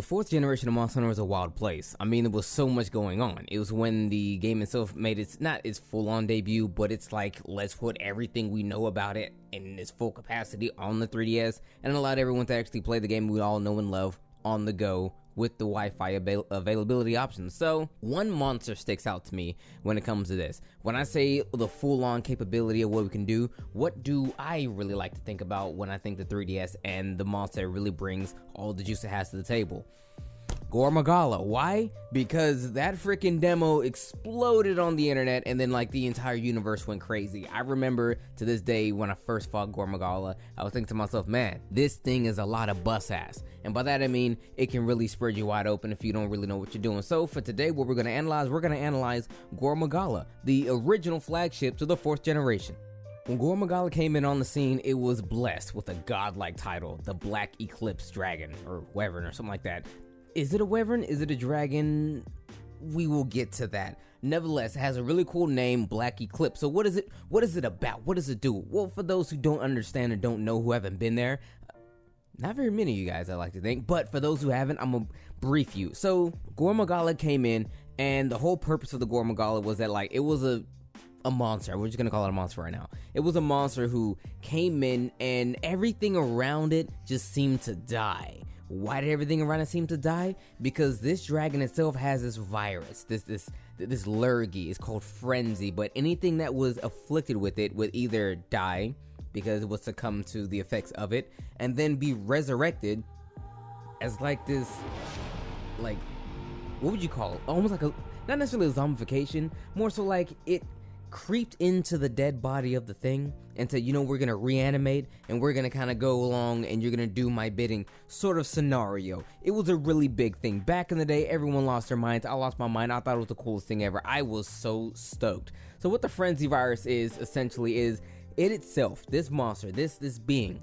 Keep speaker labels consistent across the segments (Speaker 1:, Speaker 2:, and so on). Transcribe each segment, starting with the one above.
Speaker 1: the fourth generation of Monster Hunter was a wild place. I mean, there was so much going on. It was when the game itself made its, not its full-on debut, but it's like, let's put everything we know about it in its full capacity on the 3DS, and allowed everyone to actually play the game we all know and love on the go with the Wi-Fi availability options. So, one monster sticks out to me when it comes to this. When I say the full-on capability of what we can do, what do I really like to think about when I think the 3DS and the monster really brings all the juice it has to the table? Gormagala. Why? Because that freaking demo exploded on the internet, and then like the entire universe went crazy. I remember to this day when I first fought Gormagala, I was thinking to myself, man, this thing is a lot of bus ass. And by that I mean it can really spread you wide open if you don't really know what you're doing. So for today, what we're going to analyze Gormagala, the original flagship to the 4th generation. When Gormagala came in on the scene, it was blessed with a godlike title, the Black Eclipse Dragon, or Wyvern, or something like that. Is it a wyvern? Is it a dragon? We will get to that. Nevertheless, it has a really cool name, Black Eclipse. So what is it? What is it about? What does it do? Well, for those who don't understand or don't know, who haven't been there, not very many of you guys, I like to think, but for those who haven't, I'm gonna brief you. So Gormagala came in, and the whole purpose of the Gormagala was that like it was a monster. We're just gonna call it a monster right now. It was a monster who came in, and everything around it just seemed to die. Why did everything around it seem to die? Because this dragon itself has this virus, this lurgy. It's called Frenzy, but anything that was afflicted with it would either die because it would succumb to the effects of it, and then be resurrected as like this, like, what would you call it? Almost like a, not necessarily a zombification, more so like it creeped into the dead body of the thing and said, you know, we're gonna reanimate and we're gonna kind of go along and you're gonna do my bidding sort of scenario. It was a really big thing. Back in the day, everyone lost their minds. I lost my mind. I thought it was the coolest thing ever. I was so stoked. So what the Frenzy virus is essentially is it itself, this monster, this being,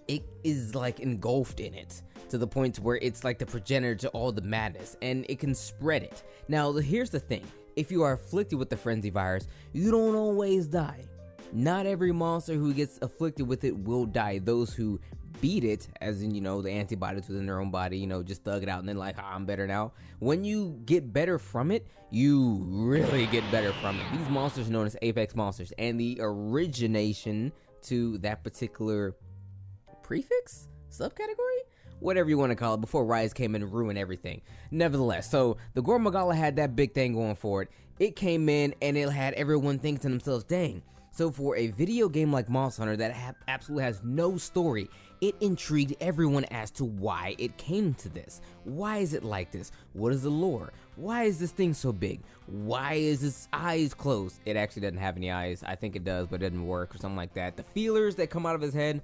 Speaker 1: it is like engulfed in it to the point where it's like the progenitor to all the madness, and it can spread it. Now here's the thing. If you are afflicted with the Frenzy virus, you don't always die. Not every monster who gets afflicted with it will die. Those who beat it, as in, you know, the antibodies within their own body, you know, just thug it out and then like, I'm better now. When you get better from it, you really get better from it. These monsters are known as apex monsters, and the origination to that particular prefix? Subcategory? Whatever you want to call it, before Rise came in and ruined everything. Nevertheless, so the Gormagala had that big thing going for it. It came in and it had everyone thinking to themselves, dang, so for a video game like Monster Hunter that absolutely has no story, it intrigued everyone as to why it came to this. Why is it like this? What is the lore? Why is this thing so big? Why is its eyes closed? It actually doesn't have any eyes. I think it does, but it doesn't work or something like that. The feelers that come out of his head,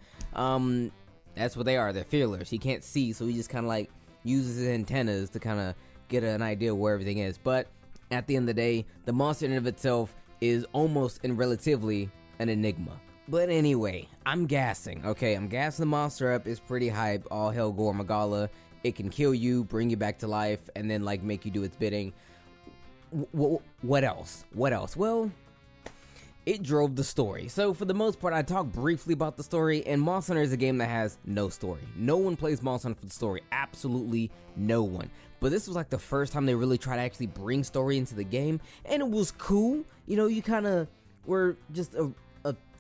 Speaker 1: that's what they are. They're feelers. He can't see, so he just kind of like uses his antennas to kind of get an idea of where everything is. But at the end of the day, the monster in and of itself is almost and relatively an enigma. But anyway, I'm gassing. Okay, I'm gassing the monster up. It's pretty hype. All hell Gormagala. It can kill you, bring you back to life, and then like make you do its bidding. What else? What else? Well, it drove the story. So for the most part, I talked briefly about the story, and Monster Hunter is a game that has no story. No one plays Monster Hunter for the story. Absolutely no one. But this was like the first time they really tried to actually bring story into the game, and it was cool. You know, you kind of were just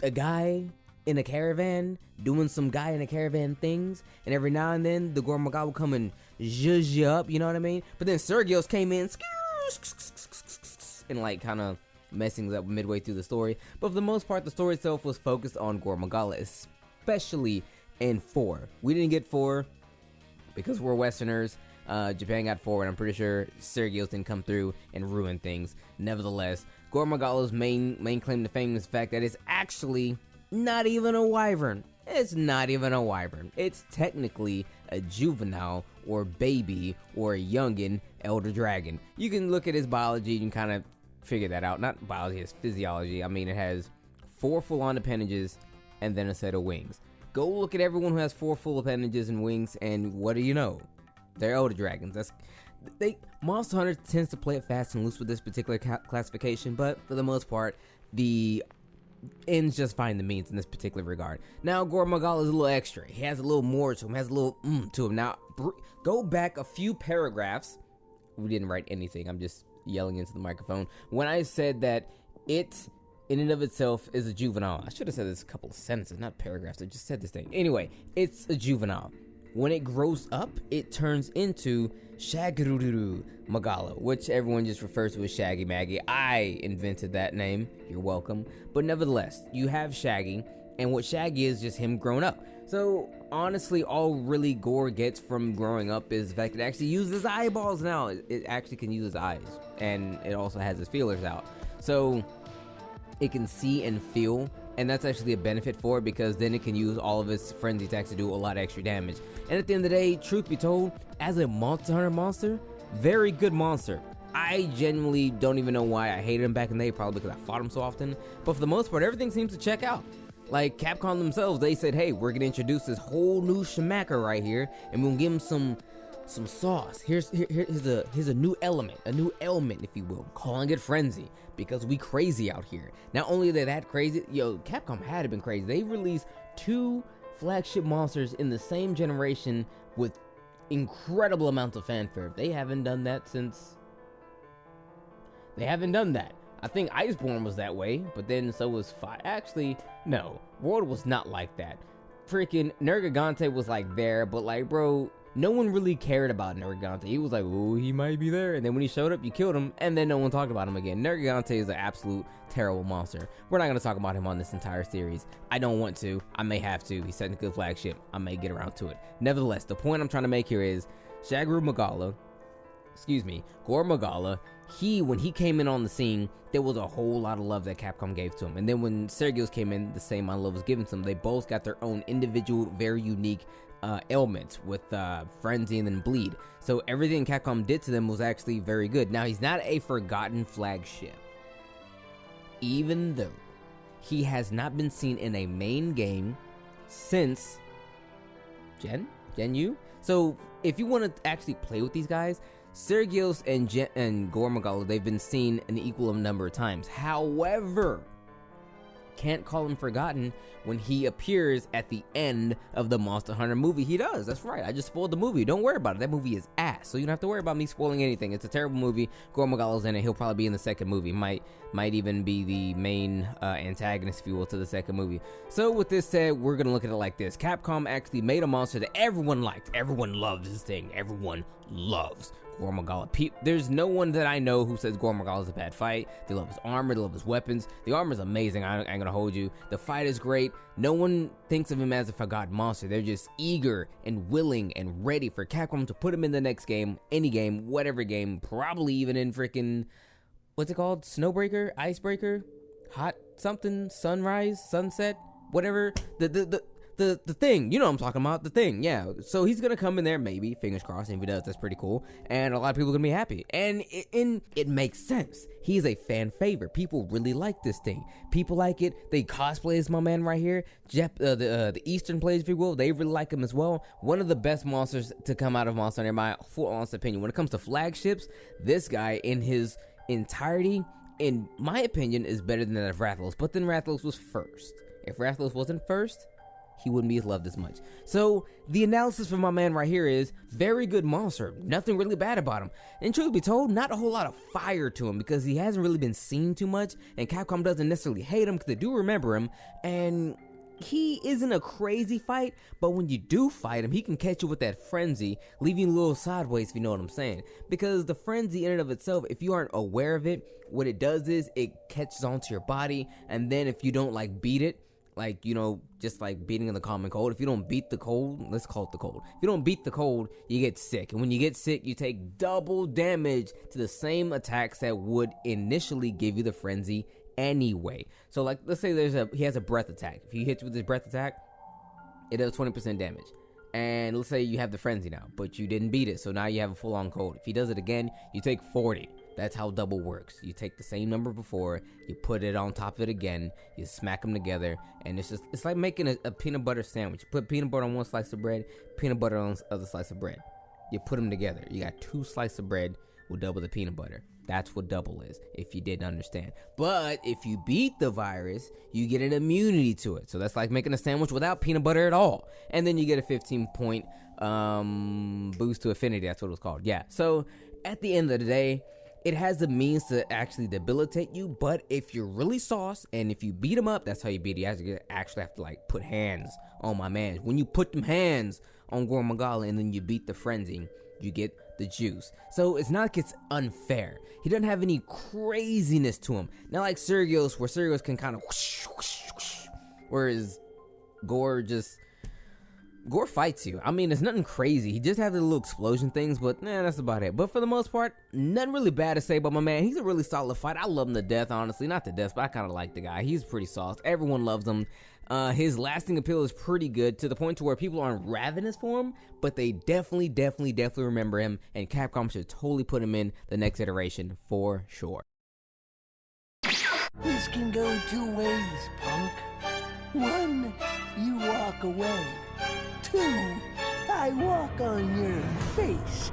Speaker 1: a guy in a caravan doing some guy in a caravan things, and every now and then the Gormagala would come and zhuzh you up, you know what I mean? But then Sergios came in and like kind of messing up midway through the story. But for the most part, the story itself was focused on Gormagala, especially in 4. We didn't get 4 because we're Westerners. Japan got 4, and I'm pretty sure Sergios didn't come through and ruin things. Nevertheless, Gormagala's main claim to fame is the fact that it's actually not even a wyvern. It's not even a wyvern. It's technically a juvenile or baby or a youngin elder dragon. You can look at his biology and kind of figure that out. Not biology, it's physiology. I mean, it has 4 full-on appendages and then a set of wings. Go look at everyone who has 4 full appendages and wings, and what do you know? They're elder dragons. Monster Hunter tends to play it fast and loose with this particular classification, but for the most part, the ends just find the means in this particular regard. Now, Gore Magala is a little extra. He has a little more to him, has a little to him. Now, go back a few paragraphs. We didn't write anything. I'm just yelling into the microphone. When I said that it, in and of itself, is a juvenile. I should have said this a couple of sentences, not paragraphs. I just said this thing. Anyway, it's a juvenile. When it grows up, it turns into Shagururu Magala, which everyone just refers to as Shaggy Maggie. I invented that name. You're welcome. But nevertheless, you have Shaggy, and what Shaggy is just him grown up. So honestly, all really Gore gets from growing up is the fact that it actually uses his eyeballs now. It actually can use his eyes, and it also has his feelers out. So it can see and feel, and that's actually a benefit for it, because then it can use all of its frenzy attacks to do a lot of extra damage. And at the end of the day, truth be told, as a Monster Hunter monster, very good monster. I genuinely don't even know why I hated him back in the day, probably because I fought him so often. But for the most part, everything seems to check out. Like Capcom themselves, they said, hey, we're gonna introduce this whole new shmacker right here, and we're gonna give him some sauce. Here's a new element, if you will, calling it frenzy, because we crazy out here. Not only are they that crazy, Capcom had been crazy. They released 2 flagship monsters in the same generation with incredible amounts of fanfare. They haven't done that. I think Iceborne was that way, but then so was Fire. Actually, no, World was not like that. Freaking Nergigante was like there, but like, bro, no one really cared about Nergigante. He was like, oh, he might be there. And then when he showed up, you killed him, and then no one talked about him again. Nergigante is an absolute terrible monster. We're not going to talk about him on this entire series. I don't want to. I may have to. He's technically a flagship. I may get around to it. Nevertheless, the point I'm trying to make here is Gore Magala, when he came in on the scene, there was a whole lot of love that Capcom gave to him. And then when Sergios came in, the same amount of love was given to them. They both got their own individual, very unique ailments with frenzy and then bleed. So everything Capcom did to them was actually very good. Now, he's not a forgotten flagship, even though he has not been seen in a main game since Gen U. So if you want to actually play with these guys, Sergios and Gore Magala, they've been seen an equal number of times. However, can't call him forgotten when he appears at the end of the Monster Hunter movie. He does. That's right. I just spoiled the movie. Don't worry about it. That movie is ass. So you don't have to worry about me spoiling anything. It's a terrible movie. Gore Magala's in it. He'll probably be in the second movie. Might even be the main antagonist, if you will, to the second movie. So with this said, we're going to look at it like this. Capcom actually made a monster that everyone liked. Everyone loves this thing. Everyone loves Gore Magala. There's no one that I know who says Gore Magala is a bad fight. They love his armor, they love his weapons. The armor is amazing. I ain't gonna hold you. The fight is great. No one thinks of him as a forgotten monster. They're just eager and willing and ready for Capcom to put him in the next game, any game, whatever game, probably even in freaking, what's it called? Snowbreaker, Icebreaker, Hot something, Sunrise, Sunset, whatever. The thing, you know what I'm talking about, the thing, yeah. So he's gonna come in there, maybe, fingers crossed, and if he does, that's pretty cool, and a lot of people are gonna be happy, and it makes sense. He's a fan favorite. People really like this thing. People like it. They cosplay as my man right here. The Eastern players, if you will, they really like him as well. One of the best monsters to come out of Monster Hunter, in my full honest opinion. When it comes to flagships, this guy in his entirety, in my opinion, is better than that of Rathalos, but then Rathalos was first. If Rathalos wasn't first, he wouldn't be loved as much. So the analysis for my man right here is very good monster. Nothing really bad about him. And truth be told, not a whole lot of fire to him because he hasn't really been seen too much. And Capcom doesn't necessarily hate him because they do remember him. And he isn't a crazy fight, but when you do fight him, he can catch you with that frenzy, leaving you a little sideways, if you know what I'm saying. Because the frenzy in and of itself, if you aren't aware of it, what it does is it catches onto your body. And then if you don't beat it, just like beating in the common cold. If you don't beat the cold, let's call it the cold. If you don't beat the cold, you get sick. And when you get sick, you take double damage to the same attacks that would initially give you the frenzy anyway. So let's say he has a breath attack. If he hits you with his breath attack, it does 20% damage. And let's say you have the frenzy now, but you didn't beat it. So now you have a full on cold. If he does it again, you take 40. That's how double works. You take the same number before, you put it on top of it again, you smack them together, and it's like making a peanut butter sandwich. You put peanut butter on one slice of bread, peanut butter on the other slice of bread. You put them together. You got 2 slices of bread will double the peanut butter. That's what double is, if you didn't understand. But if you beat the virus, you get an immunity to it. So that's like making a sandwich without peanut butter at all. And then you get a 15-point boost to affinity. That's what it was called. Yeah. So at the end of the day, it has the means to actually debilitate you. But if you're really sauce and if you beat him up, that's how you beat it. You actually have to like put hands on my man. When you put them hands on Gormagala and then you beat the frenzy, you get the juice. So it's not like it's unfair. He doesn't have any craziness to him. Not like Sergios, where Sergios can kind of whoosh, whoosh, whoosh, whereas Gore fights you. I mean, it's nothing crazy. He just has the little explosion things, but that's about it. But for the most part, nothing really bad to say about my man. He's a really solid fight. I love him to death, honestly. Not to death, but I kind of like the guy. He's pretty soft. Everyone loves him. His lasting appeal is pretty good, to the point to where people aren't ravenous for him, but they definitely remember him, and Capcom should totally put him in the next iteration for sure.
Speaker 2: This can go two ways, punk. One, you walk away. Two, I walk on your face.